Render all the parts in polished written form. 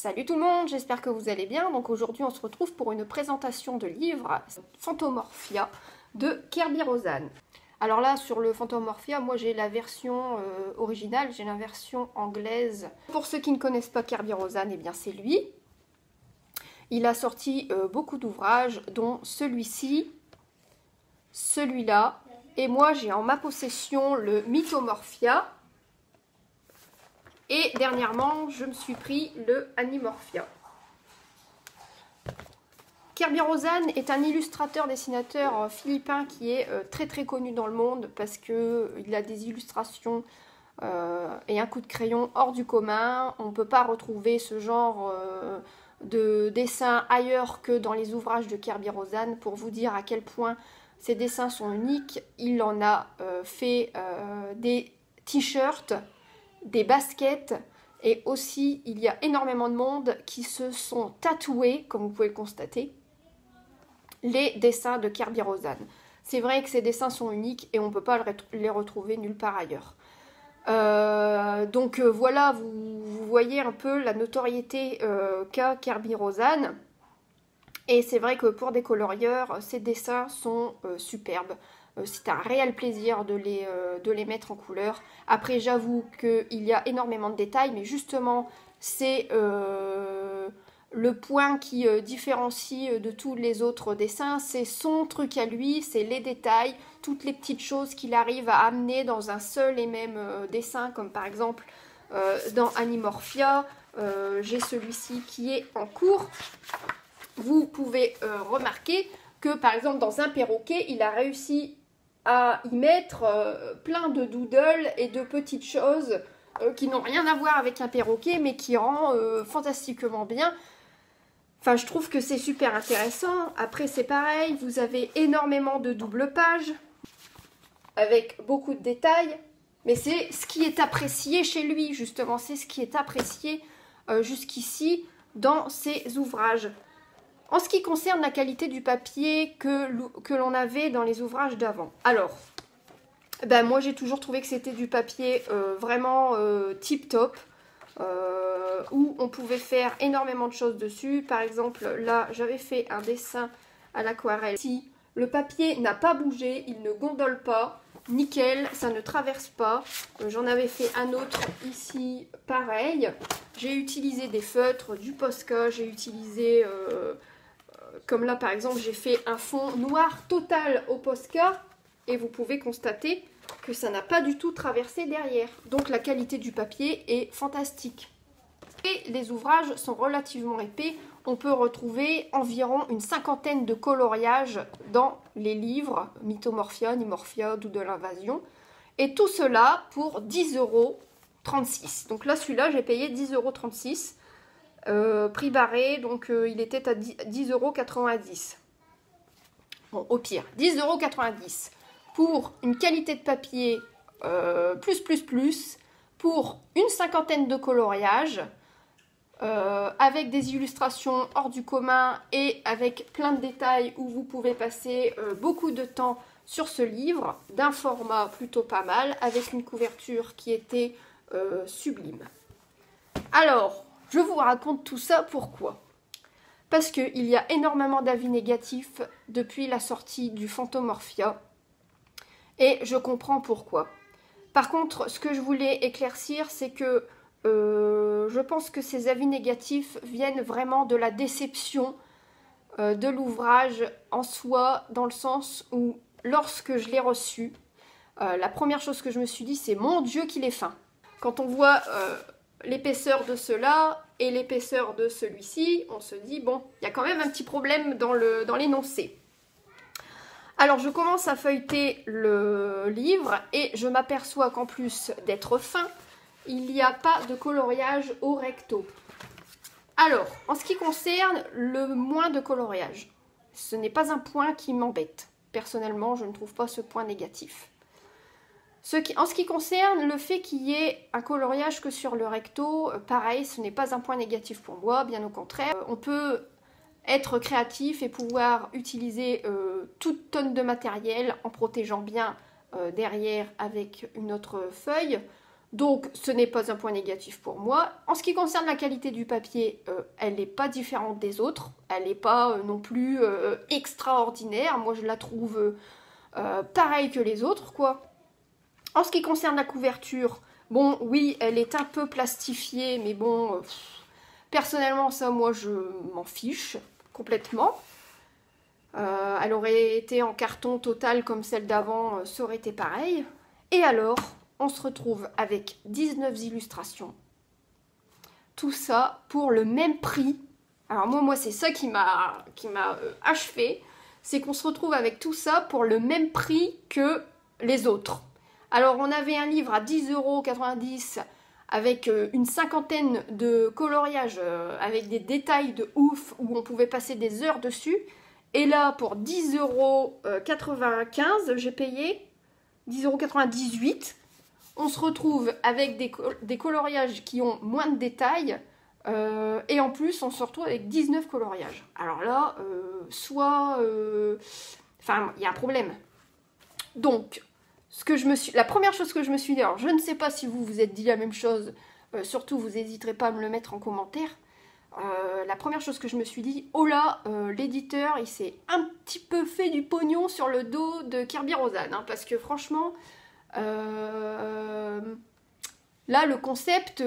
Salut tout le monde, j'espère que vous allez bien. Donc aujourd'hui on se retrouve pour une présentation de livre Phantomorphia de Kerby Rosanes. Alors là sur le Phantomorphia, moi j'ai la version originale, j'ai la version anglaise. Pour ceux qui ne connaissent pas Kerby Rosanes, eh bien c'est lui. Il a sorti beaucoup d'ouvrages dont celui-ci, celui-là, et moi j'ai en ma possession le Mythomorphia. Et dernièrement, je me suis pris le Animorphia. Kerby Rosanes est un illustrateur-dessinateur philippin qui est très très connu dans le monde parce qu'il a des illustrations et un coup de crayon hors du commun. On ne peut pas retrouver ce genre de dessin ailleurs que dans les ouvrages de Kerby Rosanes. Pour vous dire à quel point ces dessins sont uniques, il en a fait des t-shirts, des baskets, et aussi il y a énormément de monde qui se sont tatoués, comme vous pouvez le constater, les dessins de Kerby Rosanes. C'est vrai que ces dessins sont uniques et on ne peut pas les retrouver nulle part ailleurs. Voilà, vous voyez un peu la notoriété qu'a Kerby Rosanes. Et c'est vrai que pour des colorieurs, ces dessins sont superbes. C'est un réel plaisir de les mettre en couleur. Après, j'avoue qu'il y a énormément de détails, mais justement, c'est le point qui différencie de tous les autres dessins. C'est son truc à lui, c'est les détails, toutes les petites choses qu'il arrive à amener dans un seul et même dessin, comme par exemple dans Animorphia. J'ai celui-ci qui est en cours. Vous pouvez remarquer que par exemple dans un perroquet, il a réussi à y mettre plein de doodles et de petites choses qui n'ont rien à voir avec un perroquet mais qui rend fantastiquement bien. Enfin, je trouve que c'est super intéressant. Après, c'est pareil, vous avez énormément de double pages avec beaucoup de détails, mais c'est ce qui est apprécié chez lui, justement. C'est ce qui est apprécié jusqu'ici dans ses ouvrages. En ce qui concerne la qualité du papier que l'on avait dans les ouvrages d'avant. Alors, moi j'ai toujours trouvé que c'était du papier vraiment tip top, où on pouvait faire énormément de choses dessus. Par exemple, là j'avais fait un dessin à l'aquarelle. Si le papier n'a pas bougé, il ne gondole pas, nickel, ça ne traverse pas. J'en avais fait un autre ici, pareil. J'ai utilisé des feutres, du Posca, j'ai utilisé... comme là par exemple j'ai fait un fond noir total au Posca et vous pouvez constater que ça n'a pas du tout traversé derrière. Donc la qualité du papier est fantastique. Et les ouvrages sont relativement épais. On peut retrouver environ une cinquantaine de coloriages dans les livres Mythomorphia, Animorphia, Doodle Invasion. Et tout cela pour 10,36 €. Donc là celui-là j'ai payé 10,36 €. Prix barré, donc il était à 10,90 €. Bon, au pire, 10,90 € pour une qualité de papier plus, pour une cinquantaine de coloriages, avec des illustrations hors du commun et avec plein de détails où vous pouvez passer beaucoup de temps sur ce livre, d'un format plutôt pas mal, avec une couverture qui était sublime. Alors, je vous raconte tout ça pourquoi? Parce qu'il y a énormément d'avis négatifs depuis la sortie du Phantomorphia. Et je comprends pourquoi. Par contre, ce que je voulais éclaircir, c'est que je pense que ces avis négatifs viennent vraiment de la déception de l'ouvrage en soi, dans le sens où, lorsque je l'ai reçu, la première chose que je me suis dit, c'est « Mon Dieu qu'il est fin !» Quand on voit... l'épaisseur de cela et l'épaisseur de celui-ci, on se dit, bon, il y a quand même un petit problème dans l'énoncé. Alors, je commence à feuilleter le livre et je m'aperçois qu'en plus d'être fin, il n'y a pas de coloriage au recto. Alors, en ce qui concerne le moins de coloriage, ce n'est pas un point qui m'embête. Personnellement, je ne trouve pas ce point négatif. En ce qui concerne le fait qu'il y ait un coloriage que sur le recto, pareil, ce n'est pas un point négatif pour moi, bien au contraire. On peut être créatif et pouvoir utiliser toute tonne de matériel en protégeant bien derrière avec une autre feuille. Donc ce n'est pas un point négatif pour moi. En ce qui concerne la qualité du papier, elle n'est pas différente des autres. Elle n'est pas non plus extraordinaire. Moi je la trouve pareille que les autres, quoi. En ce qui concerne la couverture, bon oui, elle est un peu plastifiée, mais bon, personnellement ça moi je m'en fiche complètement. Elle aurait été en carton total comme celle d'avant, ça aurait été pareil. Et alors, on se retrouve avec 19 illustrations. Tout ça pour le même prix. Alors moi c'est ça qui m'a achevé. C'est qu'on se retrouve avec tout ça pour le même prix que les autres. Alors on avait un livre à 10,90 € avec une cinquantaine de coloriages, avec des détails de ouf, où on pouvait passer des heures dessus. Et là, pour 10,95 €, j'ai payé 10,98 €. On se retrouve avec des coloriages qui ont moins de détails. Et en plus, on se retrouve avec 19 coloriages. Alors là, enfin, il y a un problème. Donc, la première chose que je me suis dit, alors je ne sais pas si vous vous êtes dit la même chose, surtout vous n'hésiterez pas à me le mettre en commentaire. La première chose que je me suis dit, oh là, l'éditeur il s'est un petit peu fait du pognon sur le dos de Kerby Rosanes, hein, parce que franchement, là le concept,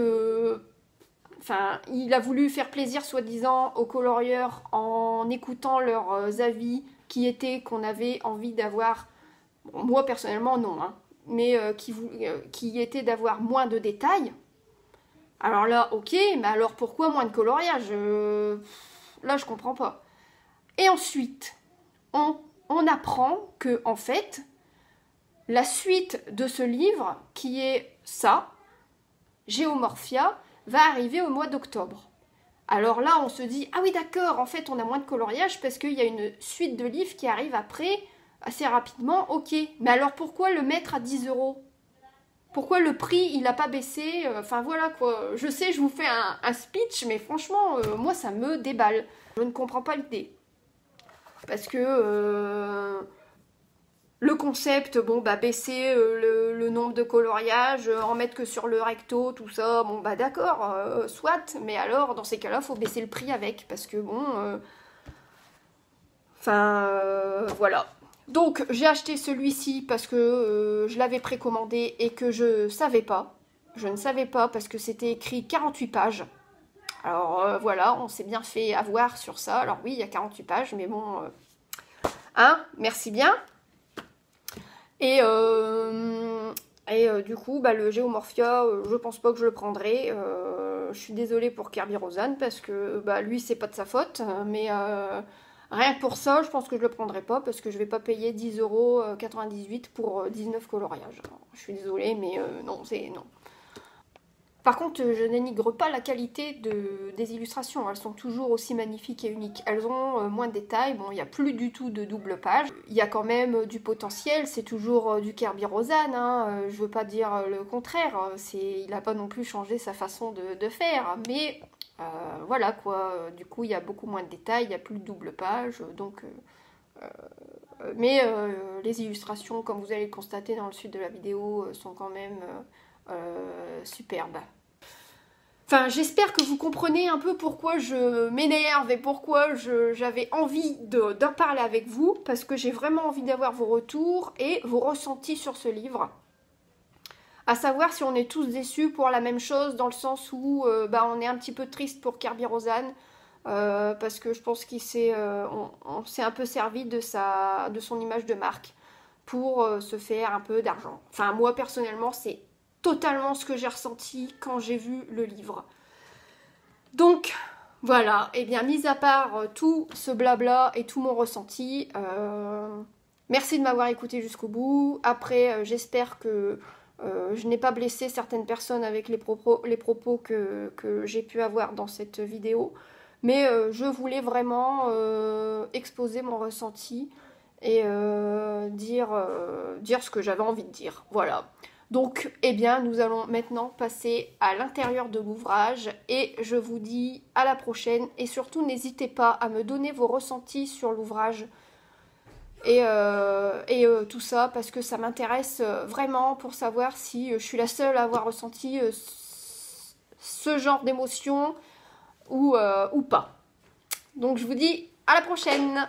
enfin, il a voulu faire plaisir soi-disant aux colorieurs en écoutant leurs avis qui étaient qu'on avait envie d'avoir, bon, moi personnellement non, hein, mais qui était d'avoir moins de détails. Alors là, ok, mais alors pourquoi moins de coloriage? Là, je comprends pas. Et ensuite, on apprend que, en fait, la suite de ce livre, qui est ça, Géomorphia, va arriver au mois d'octobre. Alors là, on se dit, ah oui, d'accord, en fait, on a moins de coloriage parce qu'il y a une suite de livres qui arrive après, assez rapidement, ok. Mais alors pourquoi le mettre à 10 €? Pourquoi le prix, il n'a pas baissé? Enfin voilà quoi. Je sais, je vous fais un speech, mais franchement, moi ça me déballe. Je ne comprends pas l'idée. Parce que le concept, bon bah baisser le nombre de coloriages, en mettre que sur le recto, tout ça, bon bah d'accord, soit. Mais alors, dans ces cas-là, il faut baisser le prix avec. Parce que bon... Enfin, voilà. Donc j'ai acheté celui-ci parce que je l'avais précommandé et que je savais pas. Je ne savais pas parce que c'était écrit 48 pages. Alors voilà, on s'est bien fait avoir sur ça. Alors oui, il y a 48 pages, mais bon... hein, merci bien. Et du coup, bah, le Géomorphia, je pense pas que je le prendrai. Je suis désolée pour Kerby Rosanes parce que bah, lui, c'est pas de sa faute. Mais... rien que pour ça, je pense que je le prendrai pas parce que je vais pas payer 10,98 € pour 19 coloriages. Alors, je suis désolée, mais non, c'est non. Par contre, je n'énigre pas la qualité des illustrations. Elles sont toujours aussi magnifiques et uniques. Elles ont moins de détails. Bon, il n'y a plus du tout de double page. Il y a quand même du potentiel. C'est toujours du Kerby Rosanes. Hein. Je veux pas dire le contraire. Il n'a pas non plus changé sa façon de faire. Mais... voilà quoi, du coup il y a beaucoup moins de détails, il n'y a plus de double page, donc mais les illustrations, comme vous allez le constater dans le sud de la vidéo, sont quand même superbes. Enfin, j'espère que vous comprenez un peu pourquoi je m'énerve et pourquoi j'avais envie d'en parler avec vous, parce que j'ai vraiment envie d'avoir vos retours et vos ressentis sur ce livre. À savoir si on est tous déçus pour la même chose, dans le sens où bah, on est un petit peu triste pour Kerby Rosanes, parce que je pense qu'on s'est un peu servi de son image de marque pour se faire un peu d'argent. Enfin, moi personnellement, c'est totalement ce que j'ai ressenti quand j'ai vu le livre. Donc, voilà, et bien mis à part tout ce blabla et tout mon ressenti, merci de m'avoir écouté jusqu'au bout. Après, j'espère que je n'ai pas blessé certaines personnes avec les propos que j'ai pu avoir dans cette vidéo, mais je voulais vraiment exposer mon ressenti et dire ce que j'avais envie de dire. Voilà. Donc, eh bien, nous allons maintenant passer à l'intérieur de l'ouvrage et je vous dis à la prochaine. Et surtout, n'hésitez pas à me donner vos ressentis sur l'ouvrage. Tout ça parce que ça m'intéresse vraiment pour savoir si je suis la seule à avoir ressenti ce genre d'émotion ou pas. Donc je vous dis à la prochaine!